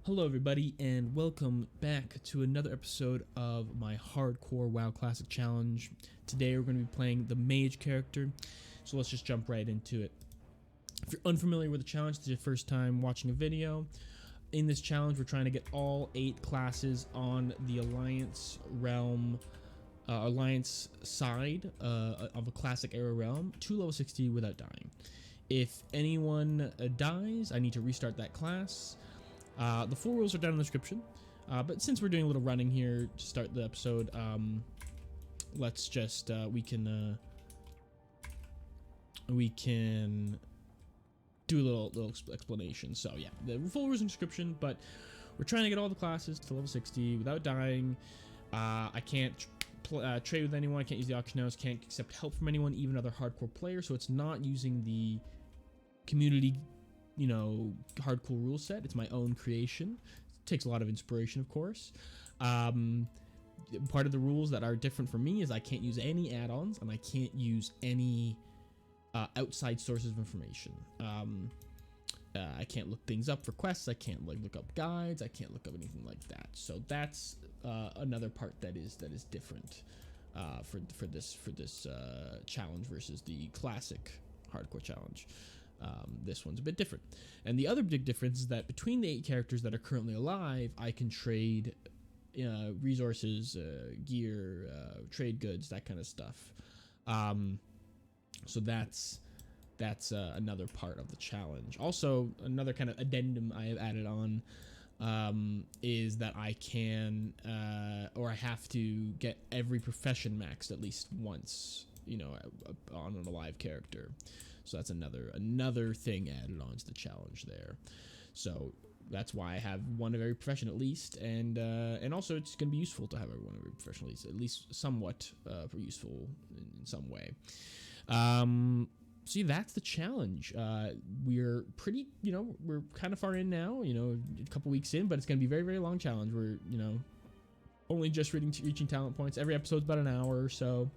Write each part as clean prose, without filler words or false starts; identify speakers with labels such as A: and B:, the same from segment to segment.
A: Hello everybody and welcome back to another episode of my hardcore WoW Classic Challenge. Today we're going to be playing the Mage character, so let's just jump right into it. If you're unfamiliar with the challenge, this is your first time watching a video. In this challenge we're trying to get all 8 classes on the Alliance realm, Alliance side of a classic era realm to level 60 without dying. If anyone dies, I need to restart that class. The full rules are down in the description, but since we're doing a little running here to start the episode, let's just we can do a little explanation. So yeah, the full rules in the description, but we're trying to get all the classes to level 60 without dying. I can't trade with anyone, I can't use the auction house, can't accept help from anyone, even other hardcore players, so it's not using the community hardcore rule set. It's my own creation. It takes a lot of inspiration, of course. Part of the rules that are different for me is I can't use any add-ons and I can't use any outside sources of information. I can't look things up for quests. I can't look up guides. I can't look up anything like that. So that's another part that is different for this challenge versus the classic hardcore challenge. This one's a bit different, and the other big difference is that between the 8 characters that are currently alive, I can trade resources, gear, trade goods, that kind of stuff. So that's another part of the challenge. Also, another kind of addendum I have added on is that I can or I have to get every profession maxed at least once, on an alive character. So that's another thing added on to the challenge there. So that's why I have one of every profession at least, and also it's going to be useful to have one of every profession at least somewhat useful in some way. So yeah, that's the challenge. We're pretty, we're kind of far in now, a couple weeks in, but it's going to be a very, very long challenge. We're, only just reaching talent points. Every episode's about an hour or so,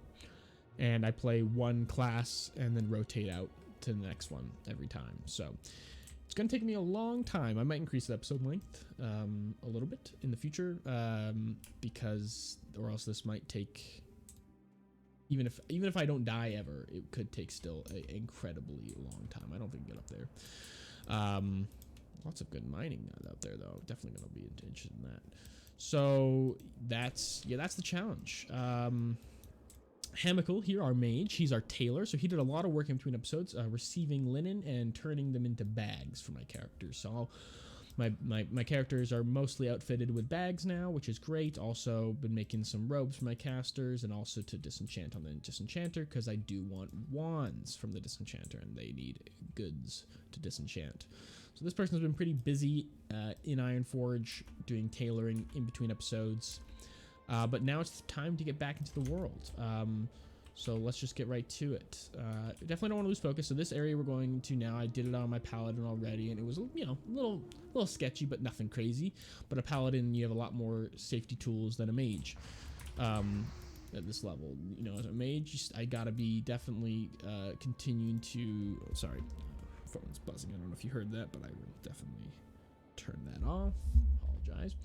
A: and I play one class and then rotate out to the next one every time. So it's going to take me a long time. I might increase the episode length a little bit in the future, because or else this might take, even if I don't die ever, it could take still an incredibly long time. I don't think I can get up there. Lots of good mining out there though. Definitely going to be interested in that. So that's the challenge. Hamical here, our mage, he's our tailor, so he did a lot of work in between episodes, receiving linen and turning them into bags for my characters. So my characters are mostly outfitted with bags now, which is great. Also been making some robes for my casters, and also to disenchant on the disenchanter, because I do want wands from the disenchanter and they need goods to disenchant. So this person's been pretty busy in Ironforge doing tailoring in between episodes. But now it's time to get back into the world. So let's just get right to it. Definitely don't want to lose focus. So this area we're going to now, I did it on my paladin already, and it was, a little sketchy, but nothing crazy. But a paladin, you have a lot more safety tools than a mage at this level. As a mage, I gotta be definitely continuing to. Oh, sorry, phone's buzzing. I don't know if you heard that, but I will definitely turn that off. Apologize.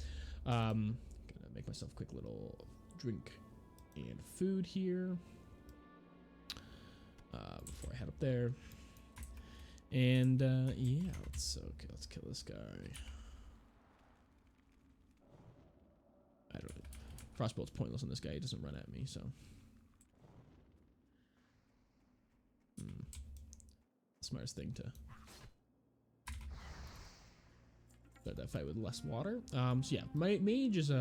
A: Make myself a quick little drink and food here before I head up there. And yeah, let's kill this guy. I don't know. Crossbow's pointless on this guy. He doesn't run at me, so smartest thing to start that fight with less water. So yeah, my mage is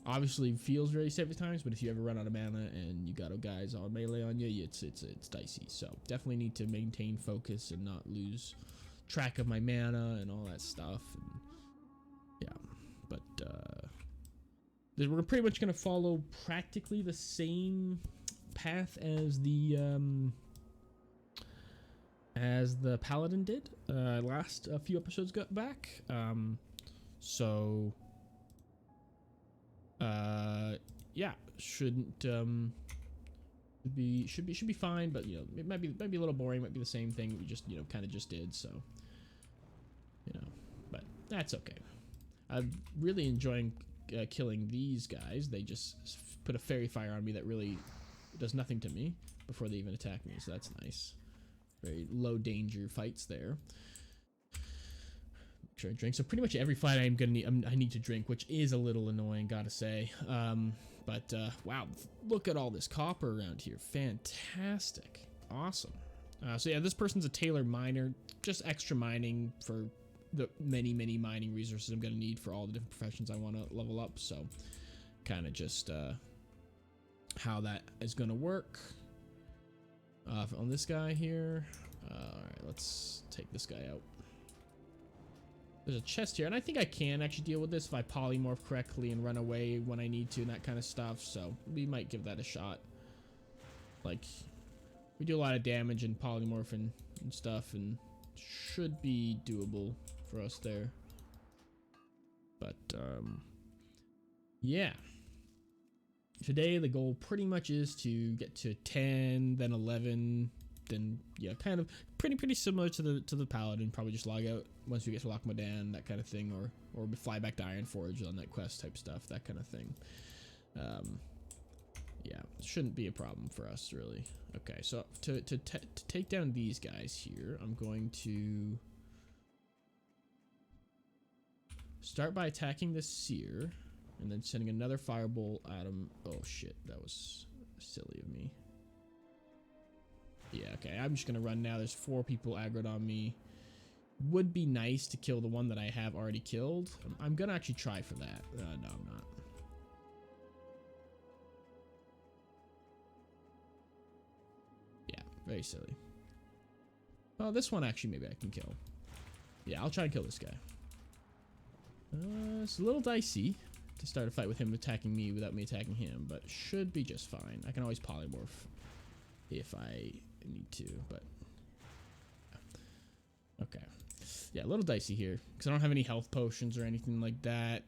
A: obviously feels very safe at times, but if you ever run out of mana and you got guys on melee on you, it's dicey. So definitely need to maintain focus and not lose track of my mana and all that stuff. And yeah, but we're pretty much gonna follow practically the same path as the paladin did last few episodes got back. So yeah, should be fine, but it might be a little boring, might be the same thing we just kind of just did. So but that's okay. I'm really enjoying killing these guys. They just put a fairy fire on me that really does nothing to me before they even attack me, so that's nice. Very low danger fights there. Make sure I drink. So pretty much every fight I'm gonna need, I need to drink, which is a little annoying, gotta say. But wow, look at all this copper around here. Fantastic, awesome. So yeah, this person's a tailor miner, just extra mining for the many mining resources I'm gonna need for all the different professions I want to level up. So kind of just how that is gonna work. On this guy here. Alright, let's take this guy out. There's a chest here, and I think I can actually deal with this if I polymorph correctly and run away when I need to and that kind of stuff, so we might give that a shot. Like, we do a lot of damage in polymorph and stuff, and should be doable for us there. But, yeah. Today, the goal pretty much is to get to 10, then 11, then, yeah, kind of pretty similar to the Paladin. Probably just log out once we get to Loch Modan, that kind of thing, or fly back to Ironforge on that quest type stuff, that kind of thing. Yeah, shouldn't be a problem for us, really. Okay, so to take down these guys here, I'm going to start by attacking this seer. And then sending another firebolt at him. Oh shit, that was silly of me. Yeah, okay, I'm just gonna run now. There's 4 people aggroed on me. Would be nice to kill the one that I have already killed. I'm gonna actually try for that. No, I'm not. Yeah, very silly. Oh, this one actually maybe I can kill. Yeah, I'll try and kill this guy. It's a little dicey to start a fight with him attacking me without me attacking him, but should be just fine. I can always polymorph if I need to, but okay. Yeah, a little dicey here because I don't have any health potions or anything like that.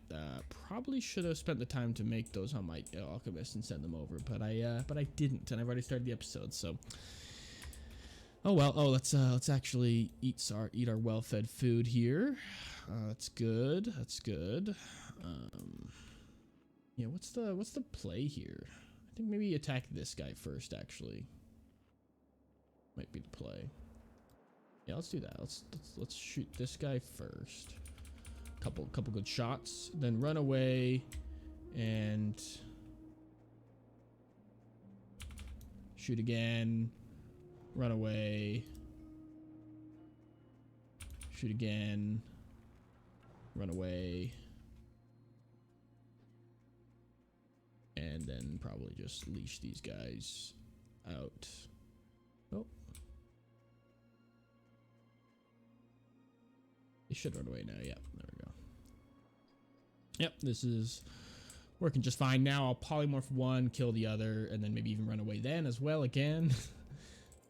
A: Probably should have spent the time to make those on my alchemist and send them over, but I didn't, and I've already started the episode, so. Oh well. Oh, let's actually eat our well-fed food here. That's good. That's good. Yeah, what's the play here? I think maybe attack this guy first, actually. Might be the play. Yeah, let's do that. Let's shoot this guy first. Couple good shots, then run away and shoot again. Run away. Shoot again. Run away. And then probably just leash these guys out. Oh. They should run away now. Yeah, there we go. Yep, this is working just fine. Now I'll polymorph one, kill the other, and then maybe even run away then as well again.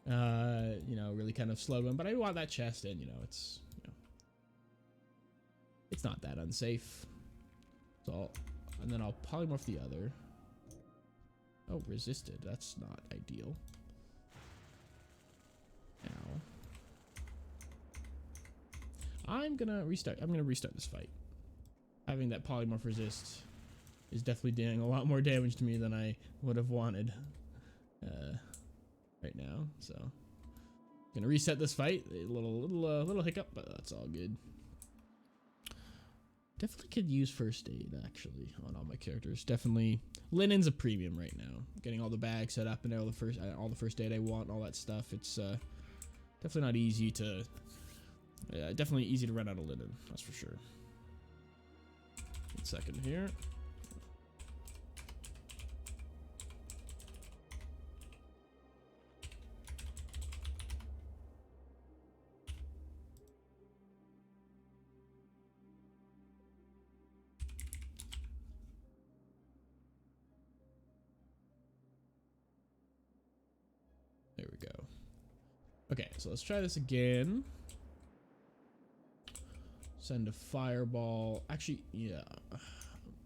A: You know, really kind of slow one, but I want that chest in, you know, it's not that unsafe. So and then I'll polymorph the other. Oh, resisted. That's not ideal. Now I'm gonna restart this fight. Having that polymorph resist is definitely doing a lot more damage to me than I would have wanted right now. So gonna reset this fight. A little hiccup, but that's all good. Definitely could use first aid actually on all my characters. Definitely, linen's a premium right now. Getting all the bags set up and all the first aid I want, all that stuff. It's definitely not easy to. Definitely easy to run out of linen. That's for sure. 1 second here. There we go. Okay, so let's try this again. Send a fireball. Actually, yeah.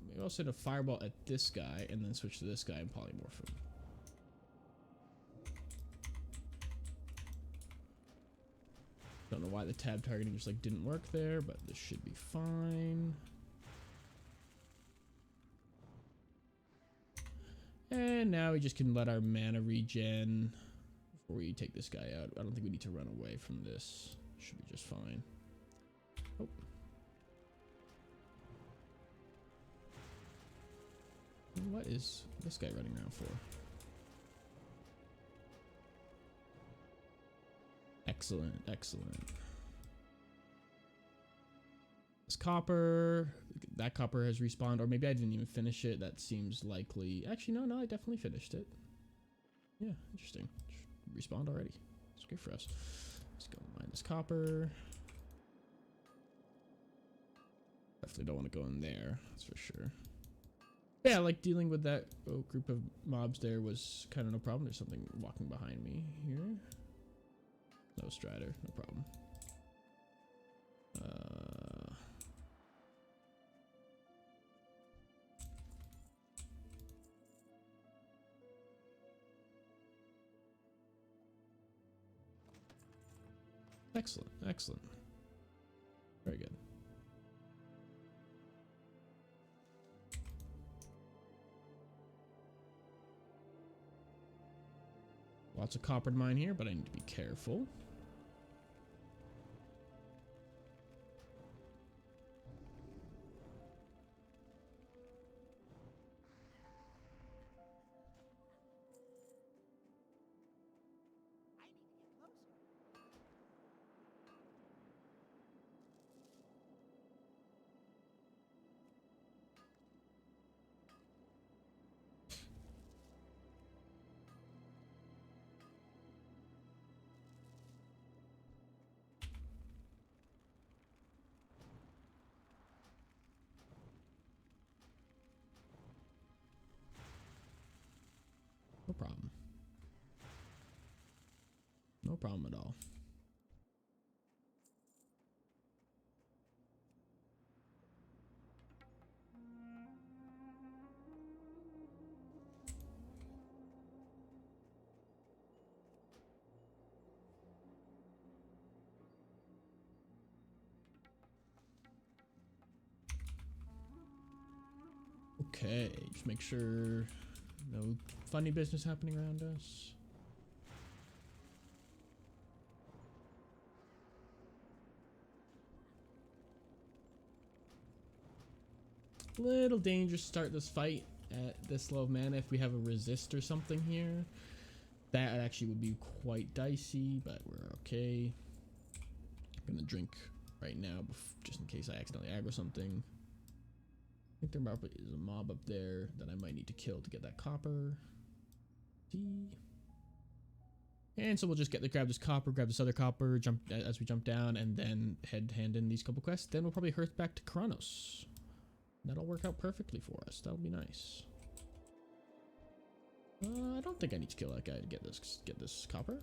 A: Maybe I'll send a fireball at this guy and then switch to this guy and polymorph him. Don't know why the tab targeting just like didn't work there, but this should be fine. And now we just can let our mana regen before we take this guy out. I don't think we need to run away from this. Should be just fine. Oh. What is this guy running around for? Excellent, excellent. This copper, that copper has respawned, or maybe I didn't even finish it. That seems likely. Actually, no, I definitely finished it. Yeah, interesting. Respawned already. It's great for us. Let's go mine this copper. Definitely don't want to go in there, that's for sure. Yeah, like dealing with that group of mobs there was kind of no problem. There's something walking behind me here. No Strider, no problem. Excellent, excellent. Very good. Lots of copper to mine here, but I need to be careful. No problem. No problem at all. Okay, just make sure no funny business happening around us. Little dangerous to start this fight at this low of mana. If we have a resist or something here, that actually would be quite dicey, but we're okay. I'm gonna drink right now just in case I accidentally aggro something. I think there probably is a mob up there that I might need to kill to get that copper. And so we'll just grab this copper, grab this other copper, jump as we jump down, and then hand in these couple quests. Then we'll probably hearth back to Kronos. That'll work out perfectly for us. That'll be nice. I don't think I need to kill that guy to get this copper.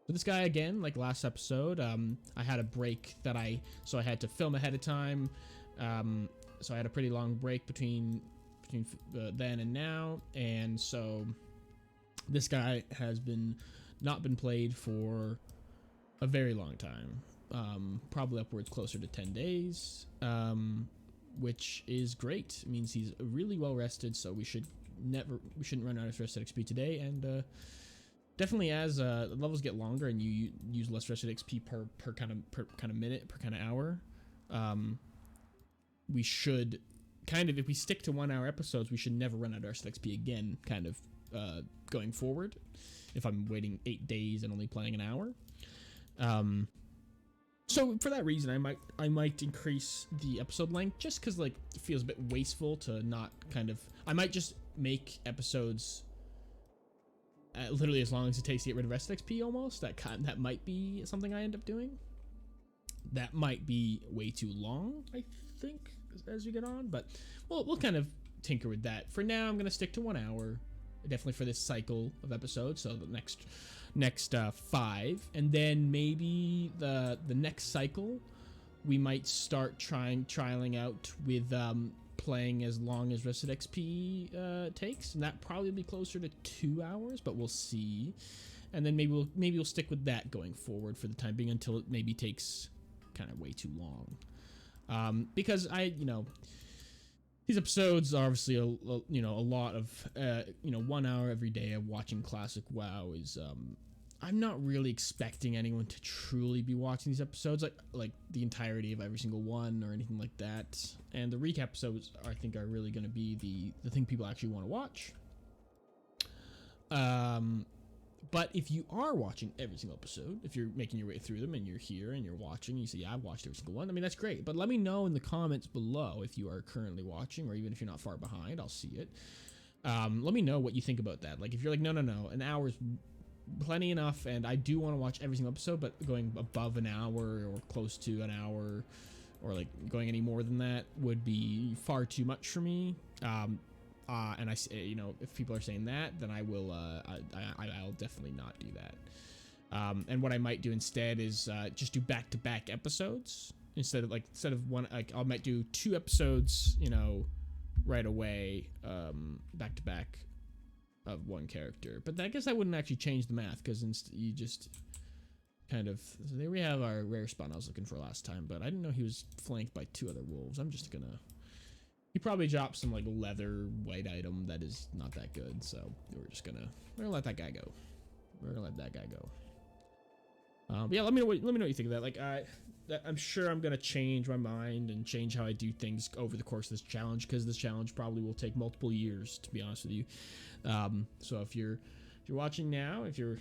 A: So this guy again, like last episode, I had a break that I had to film ahead of time. So I had a pretty long break between then and now, and so this guy has not been played for a very long time, probably upwards closer to 10 days, which is great. It means he's really well rested, so we shouldn't run out of rested XP today, and definitely as the levels get longer and you use less rested XP per kind of minute, per kind of hour, we should if we stick to 1 hour episodes, we should never run out of rested XP again, kind of going forward. If I'm waiting 8 days and only playing an hour, so for that reason, I might increase the episode length, just because like it feels a bit wasteful to not I might just make episodes literally as long as it takes to get rid of rested XP. Almost that might be something I end up doing. That might be way too long, I think, as we get on, but we'll kind of tinker with that. For now, I'm gonna stick to 1 hour, definitely for this cycle of episodes. So the next 5, and then maybe the next cycle we might start trialing out with playing as long as rested XP takes, and that probably be closer to 2 hours, but we'll see. and then maybe we'll stick with that going forward for the time being until it maybe takes kind of way too long. Because these episodes are obviously a lot of 1 hour every day of watching classic WoW is I'm not really expecting anyone to truly be watching these episodes like the entirety of every single one or anything like that. And the recap episodes I think are really going to be the thing people actually want to watch. But if you are watching every single episode, if you're making your way through them and you're here and you're watching, you say, yeah, I've watched every single one. I mean, that's great. But let me know in the comments below if you are currently watching, or even if you're not far behind, I'll see it. Let me know what you think about that. Like if you're like, no, an hour's plenty enough, and I do want to watch every single episode, but going above an hour or close to an hour or like going any more than that would be far too much for me. And I say, if people are saying that, then I will, I'll definitely not do that. And what I might do instead is just do back-to-back episodes instead of one. Like I might do 2 episodes, right away, back-to-back of one character. But I guess that wouldn't actually change the math because you just kind of. So there we have our rare spawn I was looking for last time, but I didn't know he was flanked by 2 other wolves. I'm just gonna. He probably dropped some like leather white item that is not that good, so we're gonna let that guy go. But yeah, let me know what you think of that. Like I'm sure I'm gonna change my mind and change how I do things over the course of this challenge, because this challenge probably will take multiple years, to be honest with you. So if you're watching now, if you're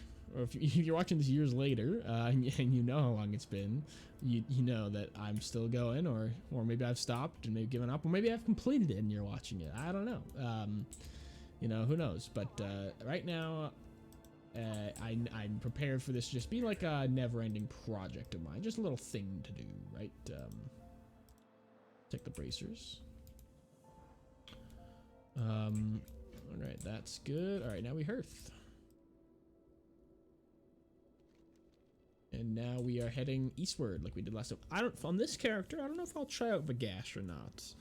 A: watching this years later, and you know how long it's been, you know that I'm still going, or maybe I've stopped and maybe given up, or maybe I've completed it and you're watching it. I don't know. Who knows? But right now, I'm prepared for this to just be like a never-ending project of mine, just a little thing to do, right? Take the bracers. All right, that's good. All right, now we hearth. And now we are heading eastward like we did last time. On this character, I don't know if I'll try out Vagash or not.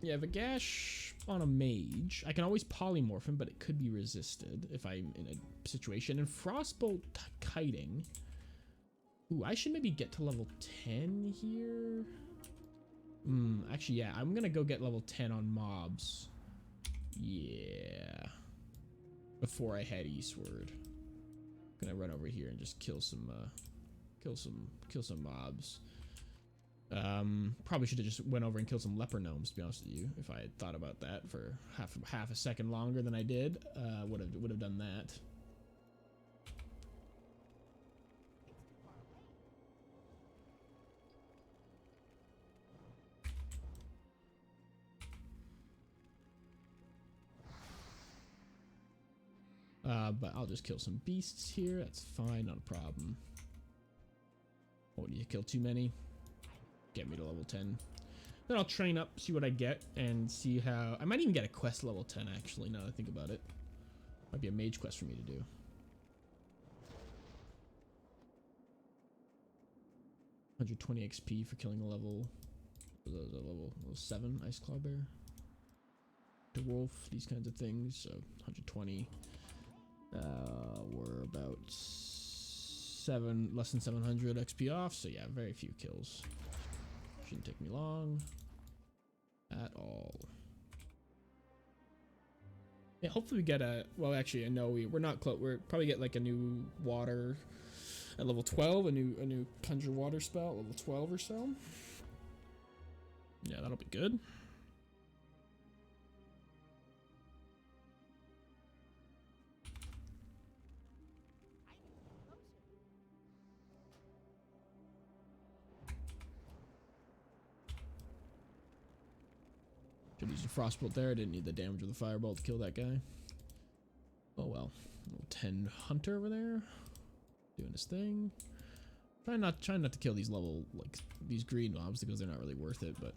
A: Yeah, Vagash on a mage. I can always polymorph him, but it could be resisted if I'm in a situation. And Frostbolt kiting. Ooh, I should maybe get to level 10 here. Actually, yeah, I'm gonna go get level 10 on mobs. Yeah. Before I head eastward. Gonna run over here and just kill some mobs. Probably should have just went over and killed some leper gnomes, to be honest with you. If I had thought about that for half a second longer than I did, would have done that. But I'll just kill some beasts here. That's fine, not a problem. Oh, do you kill too many? Get me to level 10. Then I'll train up, see what I get, and see how. I might even get a quest level 10, actually, now that I think about it. Might be a mage quest for me to do. $120 XP for killing a level 7 Ice Claw Bear. The wolf, these kinds of things. So 120. We're about less than 700 XP off, so yeah, very few kills. Shouldn't take me long at all. Yeah, hopefully we get a. Well, actually, I know we're not close. We're probably get like a new water at level 12, a new conjure water spell at level 12 or so. Yeah, that'll be good. Should use a frostbolt there. I didn't need the damage of the fireball to kill that guy. Oh well. Level 10 hunter over there, doing his thing. Trying not to kill these these green mobs because they're not really worth it, but.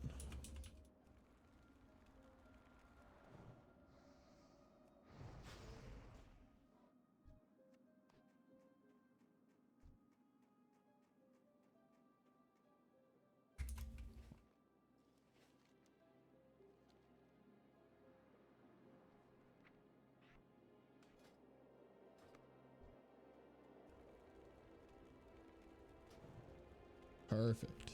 A: Perfect.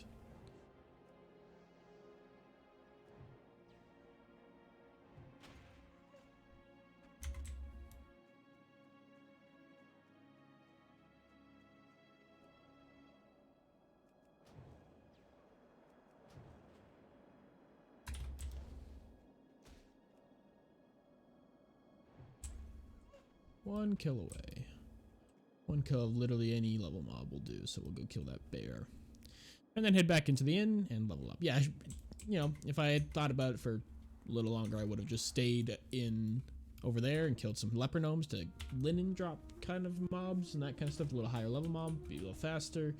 A: One kill away. One kill of literally any level mob will do, so we'll go kill that bear. And then head back into the inn and level up. Yeah, you know, if I had thought about it for a little longer, I would have just stayed in over there and killed some leper gnomes to linen drop kind of mobs and that kind of stuff. A little higher level mob, be a little faster.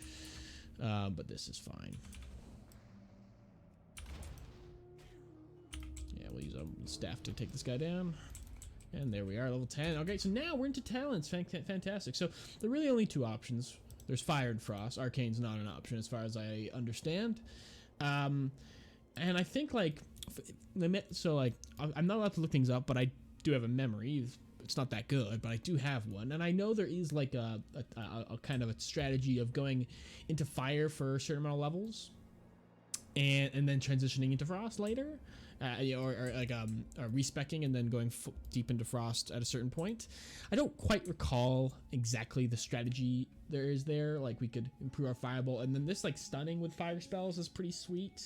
A: But this is fine. Yeah, we'll use our staff to take this guy down. And there we are, level 10. Okay, so now we're into talents. Fantastic. So there are really only two options. There's fire and frost. Arcane's not an option as far as I understand. And I think like, so like, I'm not allowed to look things up, but I do have a memory. It's not that good, but I do have one. And I know there is like a kind of a strategy of going into fire for a certain amount of levels and then transitioning into frost later. Or like respecking and then going deep into frost at a certain point. I don't quite recall exactly the strategy there is there. Like we could improve our fireball, and then this like stunning with fire spells is pretty sweet.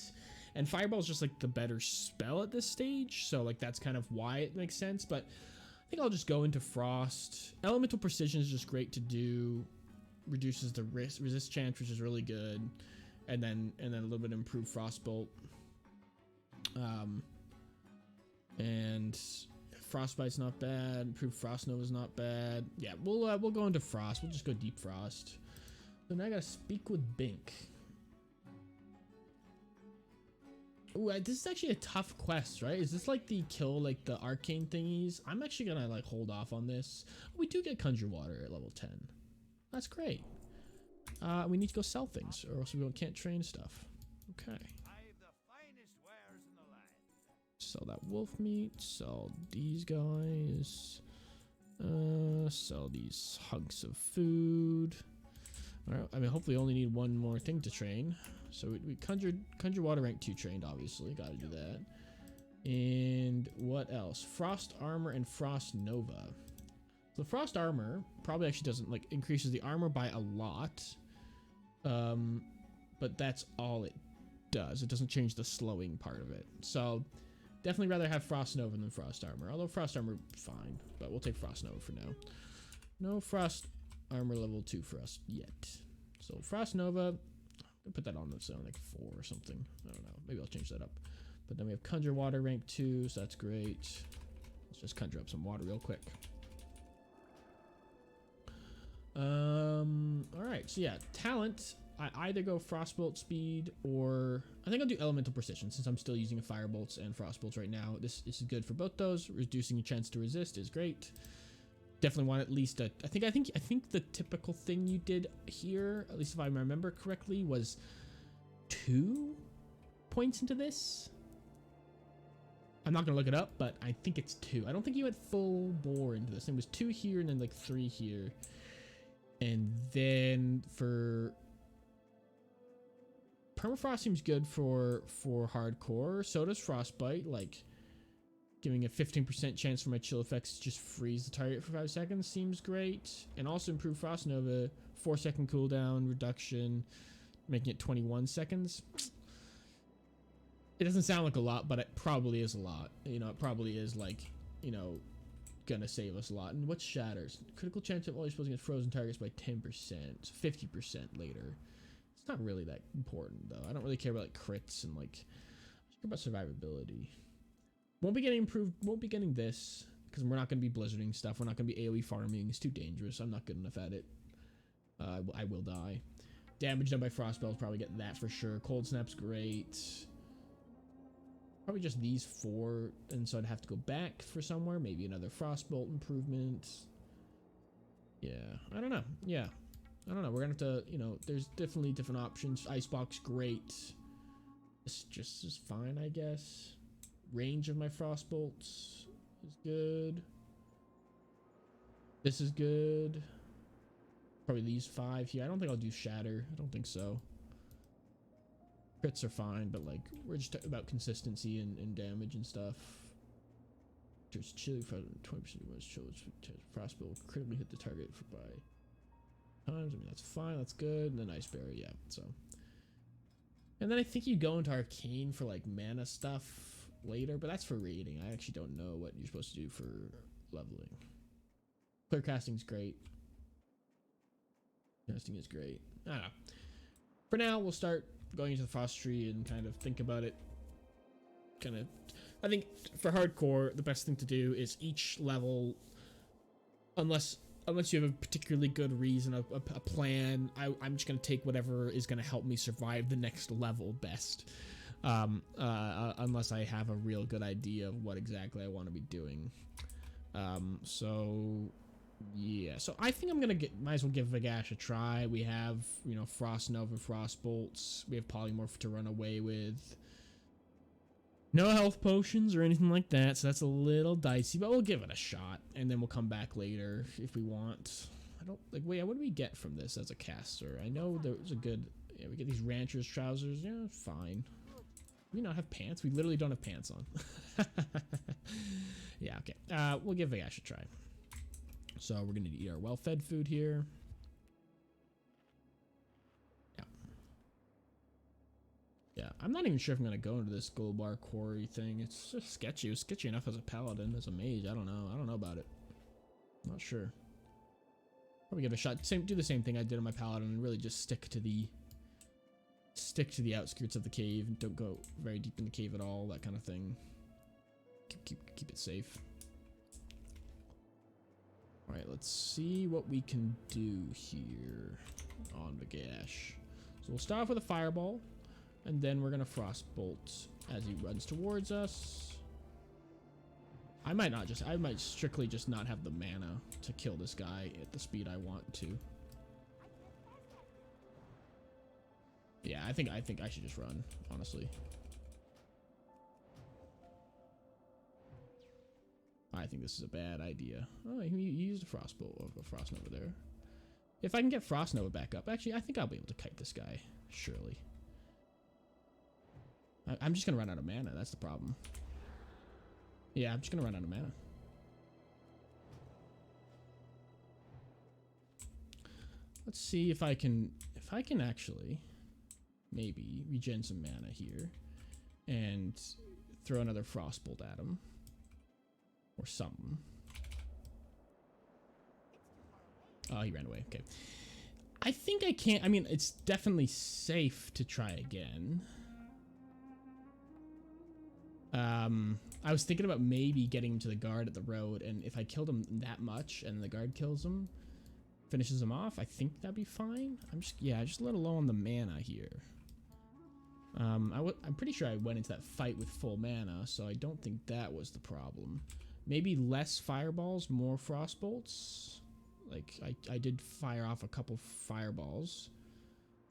A: And fireball is just like the better spell at this stage, so like that's kind of why it makes sense. But I think I'll just go into frost. Elemental precision is just great to do. Reduces the resist chance, which is really good. And then a little bit improved frostbolt. And frostbite's not bad. Improved frost nova is not bad. Yeah, we'll go into frost. We'll just go deep frost. So now I gotta speak with Bink. Ooh, this is actually a tough quest, right? Is this like the kill like the arcane thingies? I'm actually gonna like hold off on this. We do get conjure water at level 10. That's great. We need to go sell things, or else we can't train stuff. Okay. Sell that wolf meat, sell these guys, sell these hunks of food. All right, I mean, hopefully only need one more thing to train. So we conjure water rank 2 trained, obviously, gotta do that. And what else? Frost armor and frost nova. So frost armor probably actually doesn't like increases the armor by a lot. But that's all it does. It doesn't change the slowing part of it. So definitely rather have Frost Nova than Frost Armor. Although Frost Armor, fine. But we'll take Frost Nova for now. No Frost Armor level 2 for us yet. So Frost Nova, I'll put that on the zone like 4 or something. I don't know. Maybe I'll change that up. But then we have Conjure Water rank 2, so that's great. Let's just conjure up some water real quick. Alright, so yeah, talent. I either go Frostbolt speed or I think I'll do Elemental Precision since I'm still using a Firebolts and Frostbolts right now. This is good for both those. Reducing your chance to resist is great. Definitely want at least a. I think the typical thing you did here, at least if I remember correctly, was 2 points into this. I'm not gonna look it up, but I think it's 2. I don't think you had full bore into this. It was 2 here and then like 3 here, and then for. Permafrost seems good for hardcore. So does Frostbite, like giving a 15% chance for my chill effects to just freeze the target for 5 seconds seems great. And also improve Frost Nova, 4-second cooldown reduction, making it 21 seconds. It doesn't sound like a lot, but it probably is a lot. You know, it probably is like, you know, gonna save us a lot. And what shatters? Critical chance of always exposing against frozen targets by 10%, 50% later. Not really that important though. I don't really care about like crits and like I care about survivability. Won't be getting improved, won't be getting this because we're not going to be blizzarding stuff. We're not going to be AoE farming. It's too dangerous. I'm not good enough at it. I will die. Damage done by frostballs, probably get that for sure. Cold snap's great. Probably just these 4, and so I'd have to go back for somewhere. Maybe another frostbolt improvement. Yeah, I don't know. Yeah. I don't know. We're gonna have to, you know, there's definitely different options. Icebox, great. This just is fine, I guess. Range of my frostbolts is good. This is good. Probably these 5 here. I don't think I'll do shatter. I don't think so. Crits are fine, but like we're just talking about consistency and damage and stuff. There's chili for 20% was chili. Frostbolt will critically hit the target for by times. I mean that's fine, that's good. And then Ice Berry, yeah. So, and then I think you go into Arcane for like mana stuff later, but that's for raiding. I actually don't know what you're supposed to do for leveling. Clear casting's great. Casting is great. I don't know. For now, we'll start going into the Frost Tree and kind of think about it. I think for hardcore, the best thing to do is each level, unless you have a particularly good reason, a plan, I'm just going to take whatever is going to help me survive the next level best. Unless I have a real good idea of what exactly I want to be doing. So yeah, so I think I'm gonna might as well give Vagash a try. We have, you know, Frost Nova, Frost Bolts. We have Polymorph to run away with. No health potions or anything like that, so that's a little dicey, but we'll give it a shot, and then we'll come back later if we want. I don't like. Wait, what do we get from this as a caster? I know there's a good. Yeah, we get these rancher's trousers. Yeah, fine. We not have pants. We literally don't have pants on. Yeah, okay. We'll give Vagash a try. So we're gonna eat our well-fed food here. Yeah. Yeah, I'm not even sure if I'm gonna go into this gold bar quarry thing. It's just sketchy. It was sketchy enough as a paladin, as a mage. I don't know. I don't know about it. I'm not sure. Probably give it a shot. Do the same thing I did on my paladin and really just stick to the outskirts of the cave and don't go very deep in the cave at all. That kind of thing. Keep it safe. All right, let's see what we can do here on Vagash. So we'll start off with a fireball, and then we're gonna frostbolt as he runs towards us. I might strictly just not have the mana to kill this guy at the speed I want to. Yeah, I think I should just run, honestly. I think this is a bad idea. Oh, he used a frostbolt of a frost nova there. If I can get frost nova back up, actually, I think I'll be able to kite this guy. Surely. I'm just gonna run out of mana. That's the problem. Yeah, I'm just gonna run out of mana. Let's see if I can actually maybe regen some mana here and throw another frostbolt at him. Or something. Oh, he ran away. Okay. I think I can't. I mean, it's definitely safe to try again. I was thinking about maybe getting him to the guard at the road, and if I killed him that much and the guard kills him, finishes him off, I think that'd be fine. Just a little low on the mana here. I'm pretty sure I went into that fight with full mana, so I don't think that was the problem. Maybe less fireballs, more frostbolts. Like I did fire off a couple fireballs,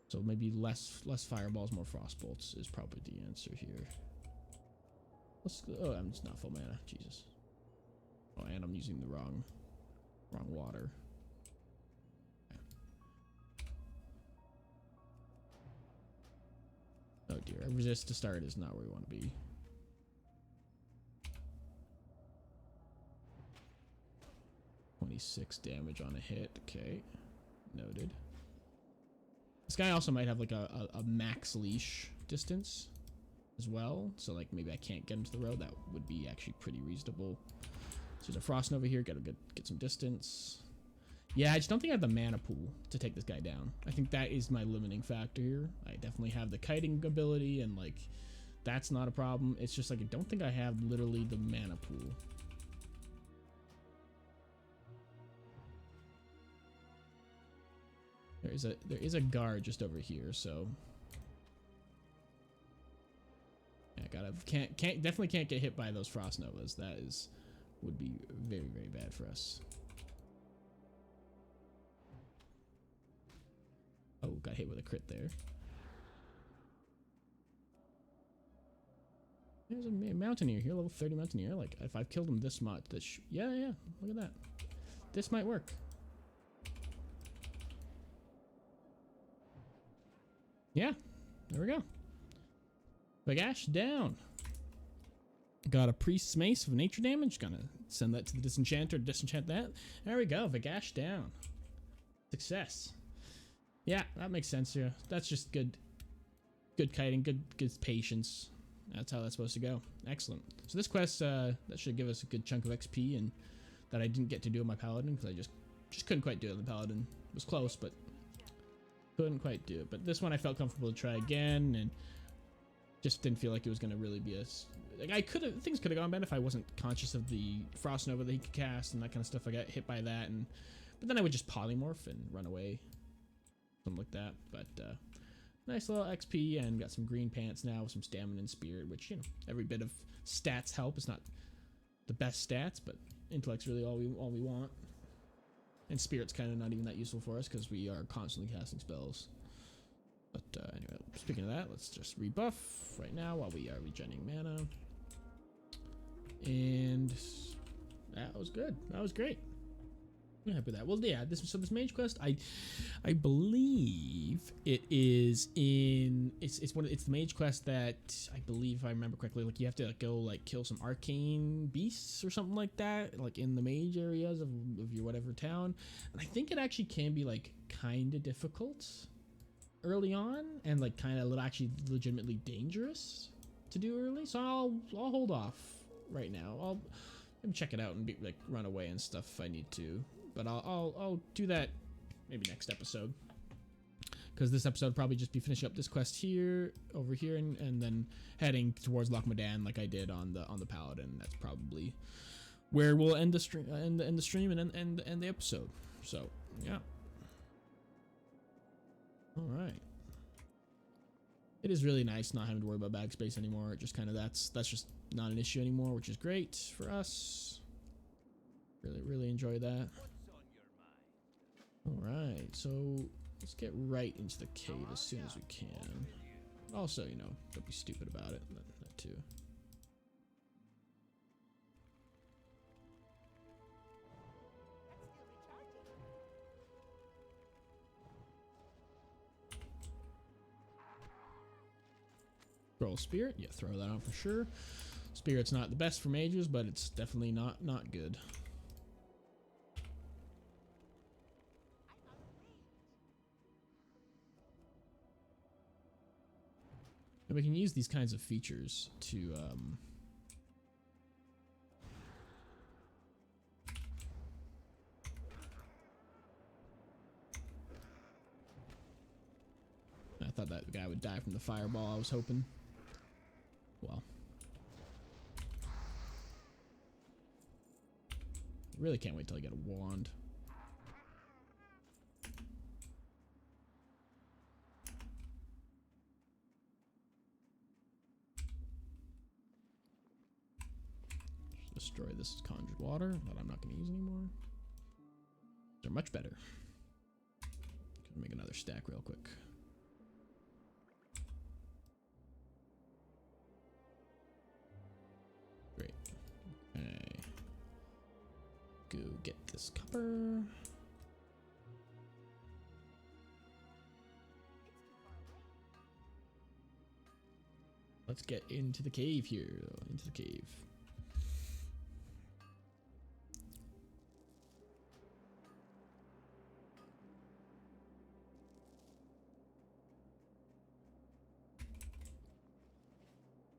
A: so maybe less fireballs, more frostbolts is probably the answer here. Oh, I'm just not full mana. Jesus. Oh, and I'm using the wrong water. Oh dear, a resist to start is not where we want to be. .26 damage on a hit. Okay, noted. This guy also might have like a max leash distance as well, so like maybe I can't get him to the road. That would be actually pretty reasonable. So there's a frost nova here. Gotta get some distance. Yeah, I just don't think I have the mana pool to take this guy down. I think that is my limiting factor here. I definitely have the kiting ability, and like that's not a problem. It's just like I don't think I have literally the mana pool. There is a guard just over here, so yeah, definitely can't get hit by those frost novas. That would be very, very bad for us. Oh, got hit with a crit there. There's a mountaineer here, level 30 mountaineer. Like if I've killed him this much, yeah, look at that. This might work. Yeah, there we go. Bagash down. Got a priest's mace of nature damage. Gonna send that to the disenchanter to disenchant that. There we go. Vagash down. Success. Yeah, that makes sense here. That's just good kiting, good patience. That's how that's supposed to go. Excellent. So this quest, that should give us a good chunk of XP, and that I didn't get to do with my paladin because I just couldn't quite do it. The paladin was close, but couldn't quite do it. But this one I felt comfortable to try again, and just didn't feel like it was going to really be like things could have gone bad if I wasn't conscious of the frost nova that he could cast and that kind of stuff. I got hit by that, but then I would just polymorph and run away, something like that. But nice little XP, and got some green pants now with some stamina and spirit, which, you know, every bit of stats help. It's not the best stats, but intellect's really all we want. And spirit's kind of not even that useful for us because we are constantly casting spells. But anyway, speaking of that, let's just rebuff right now while we are regenerating mana. And that was good. That was great. I'm happy with that. Well, yeah, this mage quest, I believe it is in it's the mage quest that I believe, if I remember correctly, like you have to go like kill some arcane beasts or something like that, like in the mage areas of your whatever town. And I think it actually can be like kind of difficult early on, and like kind of actually legitimately dangerous to do early. So I'll hold off right now. I'll maybe check it out and be like run away and stuff if I need to. But I'll do that maybe next episode, because this episode probably just be finishing up this quest over here, and then heading towards Loch Modan like I did on the paladin. That's probably where we'll end the stream, end the stream, and end the episode. So yeah. All right. It is really nice not having to worry about bag space anymore. It just kind of that's just not an issue anymore, which is great for us. Really enjoy that. All right, so let's get right into the cave as soon as we can. Also, you know, don't be stupid about it. That too. Roll spirit, yeah, throw that out for sure. Spirit's not the best for mages, but it's definitely not good. And we can use these kinds of features to I thought that guy would die from the fireball, I was hoping. Well, really can't wait till I get a wand. Just destroy this conjured water that I'm not going to use anymore. They're much better. Gonna make another stack real quick. Great. Okay. Go get this copper. Let's get into the cave here. Into the cave.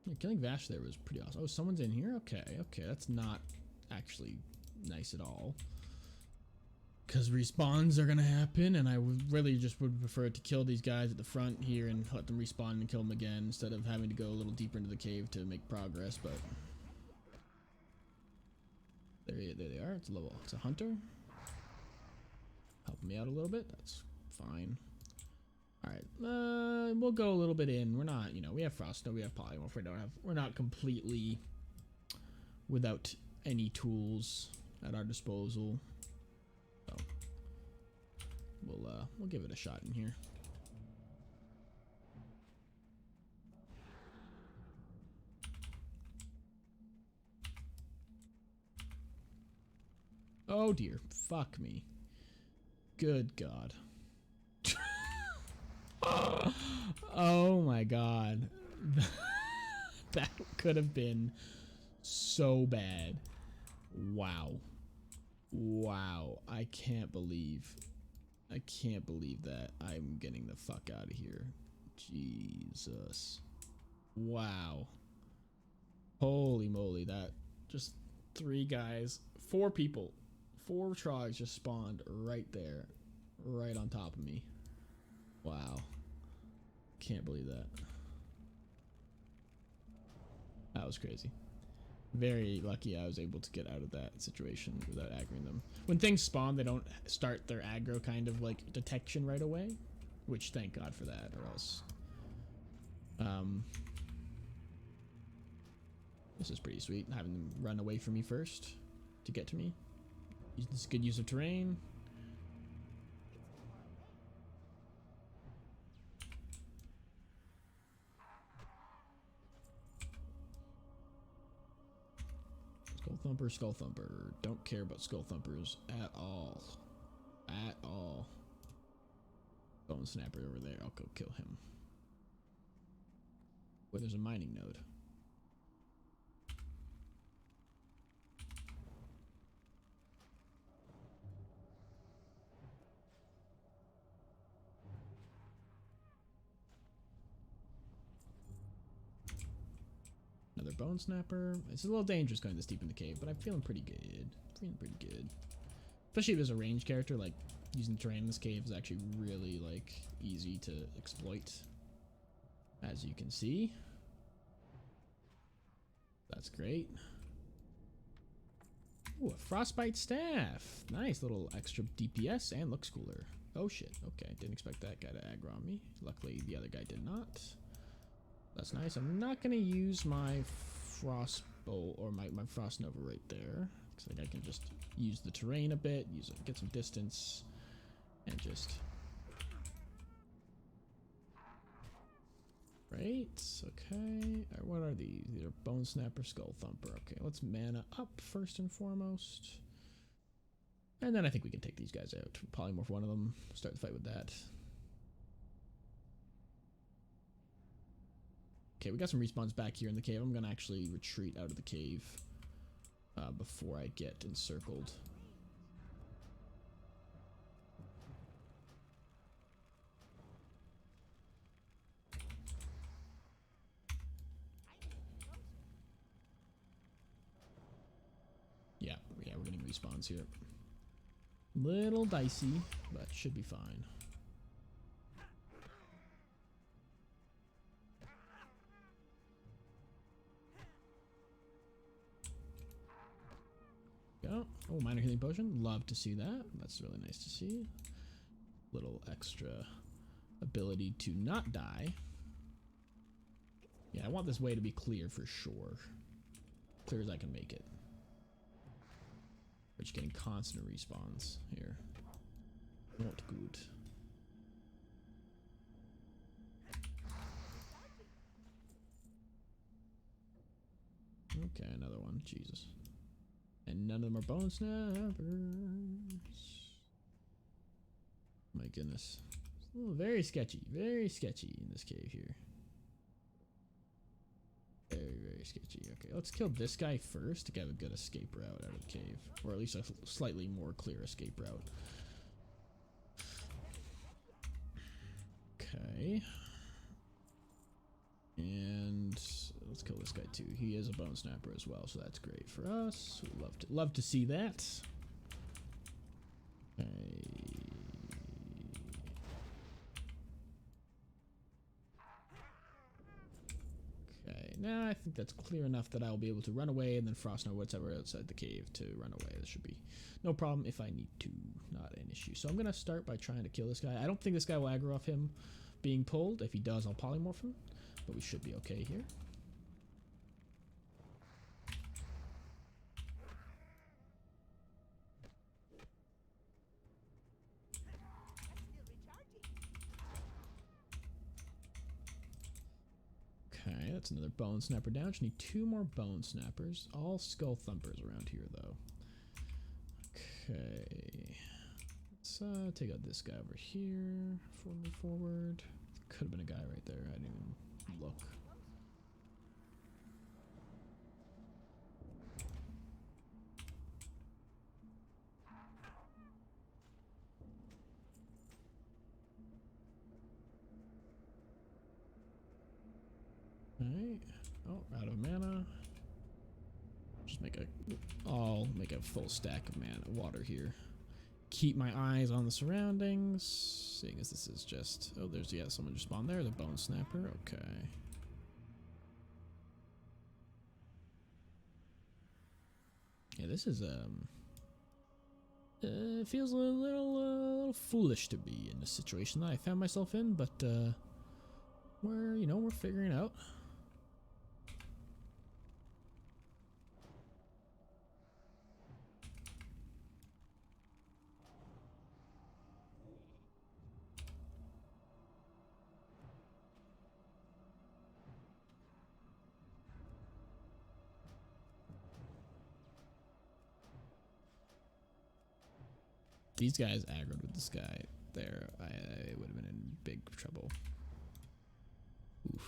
A: Yeah, killing Vash there was pretty awesome. Oh, someone's in here? Okay, that's not actually nice at all. Because respawns are going to happen, and I would prefer to kill these guys at the front here and let them respawn and kill them again instead of having to go a little deeper into the cave to make progress, but... There they are. It's a hunter. Helping me out a little bit. That's fine. Alright, we'll go a little bit in. We're not, you know, we have frost, no, we have polymorph. We're not completely without any tools at our disposal. So we'll give it a shot in here. Oh dear, fuck me. Good God. Oh my God. That could have been so bad. Wow. Wow. I can't believe that. I'm getting the fuck out of here. Jesus. Wow. Holy moly, that just 3 guys, 4 people, 4 trogs just spawned right there, right on top of me. Wow. Can't believe that. That was crazy. Very lucky I was able to get out of that situation without aggroing them. When things spawn, they don't start their aggro kind of like detection right away, which thank God for that, or else this is pretty sweet, having them run away from me first to get to me. This is good use of terrain. Skull Thumper, Skull Thumper. Don't care about Skull Thumpers at all. At all. Bone Snapper over there. I'll go kill him. Where there's a mining node. Another Bone Snapper. It's a little dangerous going this deep in the cave, but I'm feeling pretty good. Feeling pretty good. Especially if there's a ranged character, like using the terrain in this cave is actually really like easy to exploit. As you can see. That's great. Ooh, a Frostbite Staff. Nice little extra DPS and looks cooler. Oh shit. Okay, didn't expect that guy to aggro on me. Luckily the other guy did not. That's nice. I'm not gonna use my Frost Bolt or my Frost Nova right there. Looks like I can just use the terrain a bit, use it, get some distance, and just right. Okay. What are these? These are Bone Snapper, Skull Thumper. Okay, let's mana up first and foremost, and then I think we can take these guys out. Polymorph one of them. Start the fight with that. Okay, we got some respawns back here in the cave. I'm gonna actually retreat out of the cave before I get encircled. Yeah, we're getting respawns here. Little dicey, but should be fine. Go. Oh, minor healing potion. Love to see that. That's really nice to see. Little extra ability to not die. Yeah, I want this way to be clear for sure. Clear as I can make it. We're just getting constant respawns here. Not good. Okay, another one. Jesus. And none of them are Bone Snappers. My goodness. It's a little very sketchy in this cave here. Very sketchy. Okay, let's kill this guy first to get a good escape route out of the cave. Or at least a slightly more clear escape route. Okay. And let's kill this guy too. He is a Bone Snapper as well, so that's great for us. We love to see that. Okay. Okay, now I think that's clear enough that I'll be able to run away and then Frost Nova whatever outside the cave to run away. This should be no problem if I need to. Not an issue. So I'm gonna start by trying to kill this guy. I don't think this guy will aggro off him being pulled. If he does, I'll polymorph him. But we should be okay here. Okay, that's another Bone Snapper down. Just need 2 more Bone Snappers. All Skull Thumpers around here, though. Okay. Let's take out this guy over here. Forward. Could have been a guy right there. I didn't even look. Oh, out of mana. Just make a... I'll make a full stack of mana water here. Keep my eyes on the surroundings. Seeing as this is just... Oh, there's... Yeah, someone just spawned there. The Bone Snapper. Okay. Yeah, this is... feels a little foolish to be in the situation that I found myself in, but we're figuring it out. These guys aggroed with this guy there. I would have been in big trouble. Oof.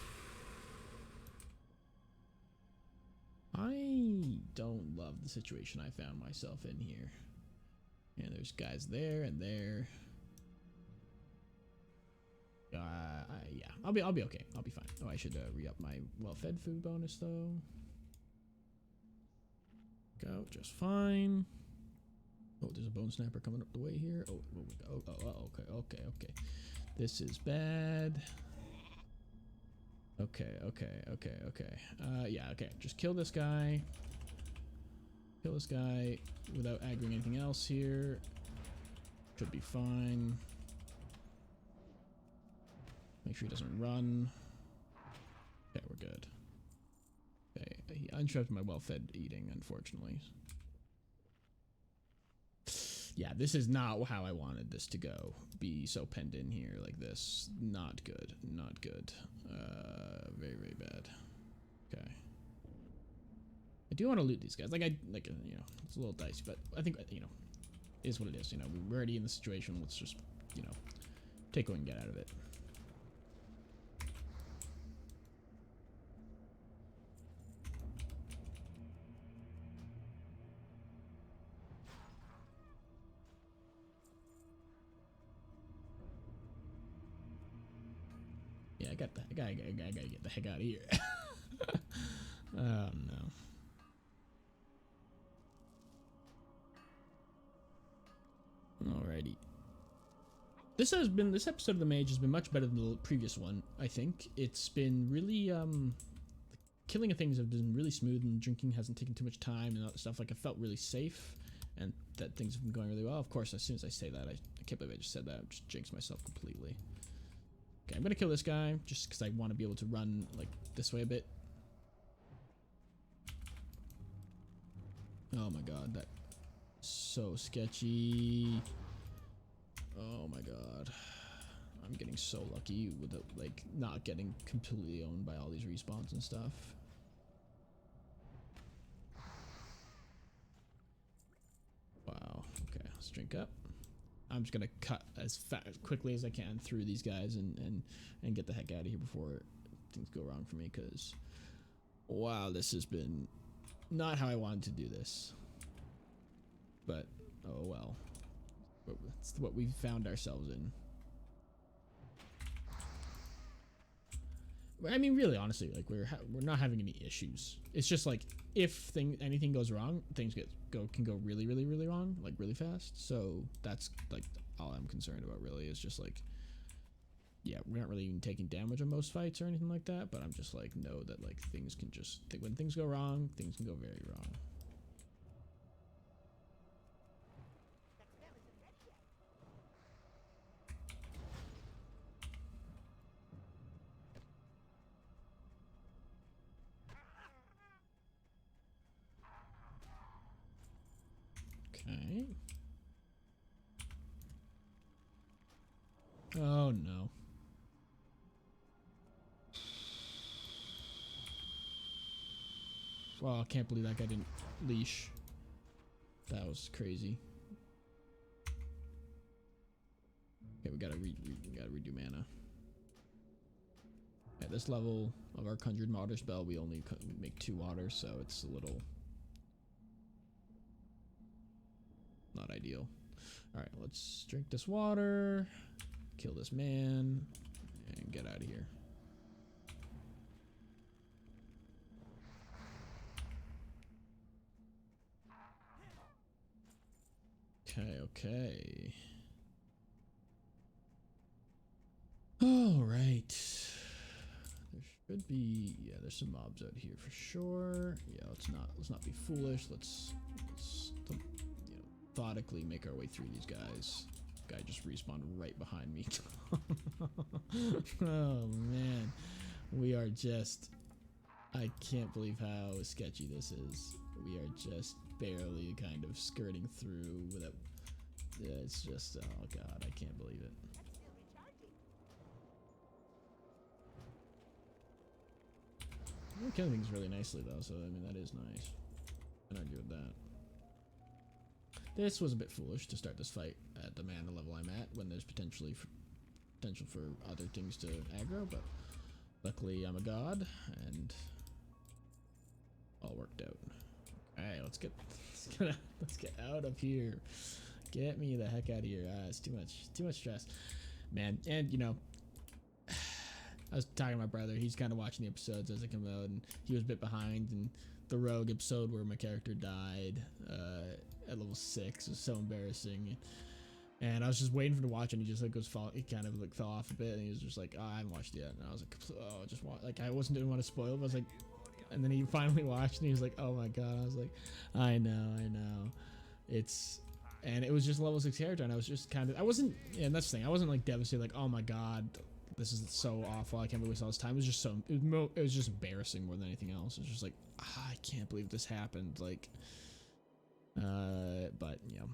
A: I don't love the situation I found myself in here. And there's guys there and there. Yeah, I'll be okay. I'll be fine. Oh, I should re-up my well-fed food bonus though. Go just fine. Oh, there's a Bone Snapper coming up the way here. Okay. This is bad. Okay. Yeah, okay. Just kill this guy. Kill this guy without aggroing anything else here. Should be fine. Make sure he doesn't run. Okay, we're good. Okay, he uninterrupted my well-fed eating, unfortunately. Yeah, this is not how I wanted this to go. Be so penned in here like this. Not good. Not good. Very, very bad. Okay. I do want to loot these guys. It's a little dicey, but I think, it is what it is. We're already in the situation. Let's just, take what we can get out of it. Yeah, I gotta get the heck out of here. Oh no. Alrighty. This episode of the Mage has been much better than the previous one, I think. It's been really, the killing of things have been really smooth and drinking hasn't taken too much time and all that stuff. Like, I felt really safe and that things have been going really well. Of course, as soon as I say that, I can't believe I just said that. I just jinxed myself completely. Okay, I'm gonna kill this guy just because I want to be able to run like this way a bit. Oh my god, that's so sketchy. Oh my god. I'm getting so lucky with it, like not getting completely owned by all these respawns and stuff. Wow. Okay, let's drink up. I'm just gonna cut as quickly as I can through these guys and get the heck out of here before things go wrong for me, because wow, this has been not how I wanted to do this. But oh well, it's what we've found ourselves in. I mean, really, honestly, like we're not having any issues. It's just like if anything goes wrong, things can go really, really, really wrong, like really fast. So that's like all I'm concerned about. Really, is just like, yeah, we're not really even taking damage on most fights or anything like that. But I'm just like, know that like things can just when things go wrong, things can go very wrong. Okay. Oh no. Wow, I can't believe that guy didn't leash. That was crazy. Okay, we gotta redo mana. At this level of our Conjured Water spell, we only make 2 waters, so it's a little not ideal. All right, let's drink this water, kill this man, and get out of here. Okay. All right. There should be, yeah, there's some mobs out here for sure. Yeah, let's not be foolish. Let's you know, methodically make our way through these guys. Guy just respawned right behind me. Oh man, we are just, I can't believe how sketchy this is. We are just barely kind of skirting through without, yeah, it's just, oh god, I can't believe it. We're killing things really nicely though, so I mean that is nice. Can't argue with that. This was a bit foolish to start this fight at the mana level I'm at when there's potential for other things to aggro, but luckily I'm a god and all worked out. Alright, let's get out of here. Get me the heck out of here. It's too much stress. Man, and you know, I was talking to my brother, he's kind of watching the episodes as they come out, and he was a bit behind, and the rogue episode where my character died at level 6 was so embarrassing. And I was just waiting for him to watch, and he just like he kind of like fell off a bit, and he was just like, oh, I haven't watched it yet. And I was like, oh, just watch. Like I didn't want to spoil it, but I was like, and then he finally watched, and he was like, oh my god. I was like, I know. And it was just level 6 character, and I was just kind of, I wasn't, and that's the thing, I wasn't like devastated, like, oh my god, this is so awful, I can't believe we saw this time. It was just so, it was just embarrassing more than anything else. It was just like, I can't believe this happened, like, but, you know,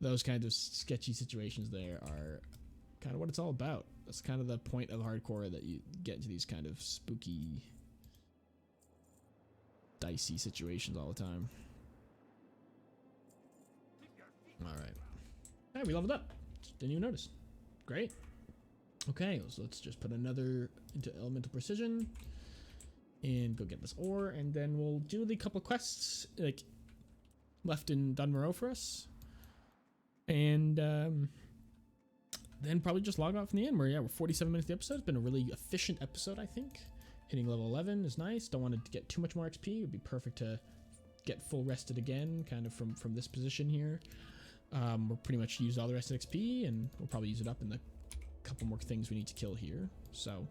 A: those kinds of sketchy situations there are kind of what it's all about. That's kind of the point of hardcore, that you get into these kind of spooky, dicey situations all the time. Alright, we leveled up. Didn't even notice. Great. Okay, so let's just put another into elemental precision and go get this ore, and then we'll do the couple quests like left in Dun Morogh for us, and then probably just log off in the end. We're 47 minutes of the episode. It's been a really efficient episode, I think. Hitting level 11 is nice. Don't want to get too much more XP. It would be perfect to get full rested again, kind of from this position here. We'll pretty much use all the rest of XP, and we'll probably use it up in the couple more things we need to kill here. So,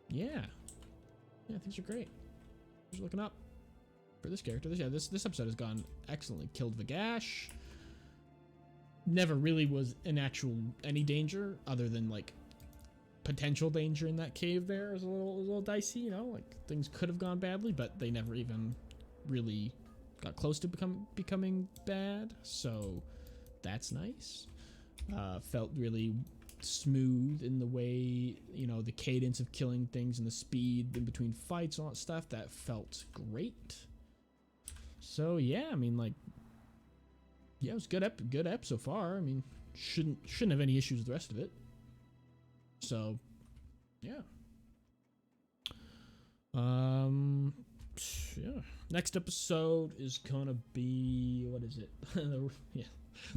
A: yeah, things are great. Just looking up for this character. This episode has gone excellently. Killed Vagash. Never really was in any danger other than like potential danger in that cave there. It was a little dicey, you know, like things could have gone badly, but they never even really got close to becoming bad, so that's nice. Felt really smooth in the way, you know, the cadence of killing things and the speed in between fights and all that stuff. That felt great. So yeah, I mean, like, yeah, it was good ep so far. I mean, shouldn't have any issues with the rest of it. So yeah. Yeah. Next episode is gonna be, what is it?